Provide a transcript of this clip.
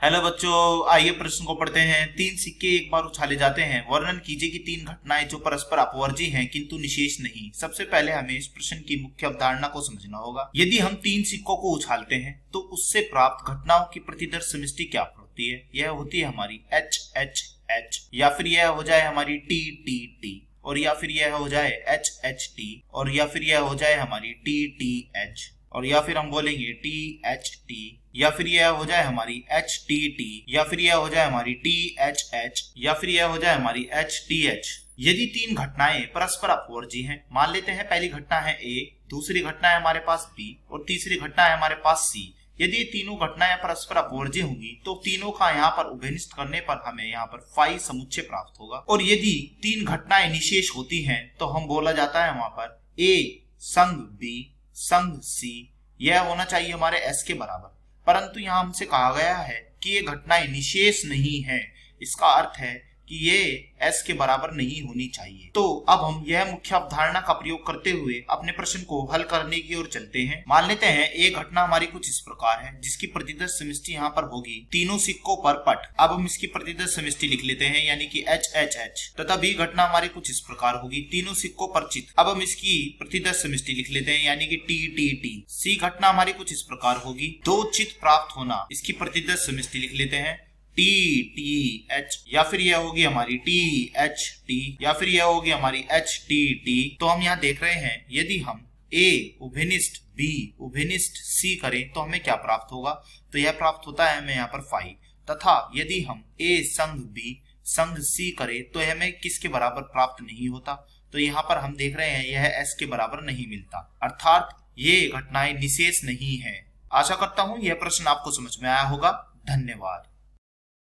Hello बच्चों, आइए प्रश्न को पढ़ते हैं। तीन सिक्के एक बार उछाले जाते हैं। वर्णन कीजिए कि तीन घटनाएं जो परस्पर अपवर्जी हैं किंतु निशेष नहीं। सबसे पहले हमें इस प्रश्न की मुख्य अवधारणा को समझना होगा। यदि हम तीन सिक्कों को उछालते हैं तो उससे प्राप्त घटनाओं की प्रतिदर्श समष्टि क्या होती है? यह होती है हमारी एच एच एच, या फिर यह हो जाए हमारी टी टी टी, और या फिर यह हो जाए एच एच टी, और या फिर यह हो जाए हमारी टी टी एच, और या फिर हम बोलेंगे टी एच टी, या फिर यह हो जाए हमारी एच टी टी, या फिर यह हो जाए हमारी टी एच एच, या फिर यह हो जाए हमारी एच टी एच। यदि तीन घटनाएं परस्पर अपवर्जी हैं, मान लेते हैं पहली घटना है ए, दूसरी घटना है हमारे पास बी, और तीसरी घटना है हमारे पास सी। यदि तीनों घटनाएं परस्पर अपवर्जी होंगी तो तीनों का यहाँ पर उभयनिष्ठ करने पर हमें यहाँ पर फाई समुच्चय प्राप्त होगा। और यदि तीन घटनाएं निशेष होती हैं तो हम बोला जाता है वहां पर ए संग बी संग सी, यह होना चाहिए हमारे एस के बराबर। परंतु यहाँ हमसे कहा गया है कि ये घटनाएं निशेष नहीं है। इसका अर्थ है कि ये एस के बराबर नहीं होनी चाहिए। तो अब हम यह मुख्य अवधारणा का प्रयोग करते हुए अपने प्रश्न को हल करने की ओर चलते हैं। मान लेते हैं एक घटना हमारी कुछ इस प्रकार है जिसकी प्रतिदर्श समष्टि यहाँ पर होगी तीनों सिक्कों पर पट। अब हम इसकी प्रतिदर्श समष्टि लिख लेते हैं, यानी कि एच एच एच। तथा बी घटना हमारी कुछ इस प्रकार होगी तीनों सिक्कों पर चित। अब हम इसकी प्रतिदर्श समष्टि लिख लेते हैं, यानी कि टी टी टी। सी घटना हमारी कुछ इस प्रकार होगी दो चित प्राप्त होना, इसकी प्रतिदर्श समष्टि लिख लेते हैं टी टी एच, या फिर यह होगी हमारी टी एच टी, या फिर यह होगी हमारी एच टी टी। तो हम यहाँ देख रहे हैं यदि हम ए उभयनिष्ठ बी उभयनिष्ठ सी करें तो हमें क्या प्राप्त होगा? तो यह प्राप्त होता है हमें यहाँ पर फाई। तथा यदि हम ए संग बी संग सी करें तो हमें किसके बराबर प्राप्त नहीं होता? तो यहाँ पर हम देख रहे हैं यह एस के बराबर नहीं मिलता, अर्थात ये घटनाएं निशेष नहीं है। आशा करता हूँ यह प्रश्न आपको समझ में आया होगा। धन्यवाद।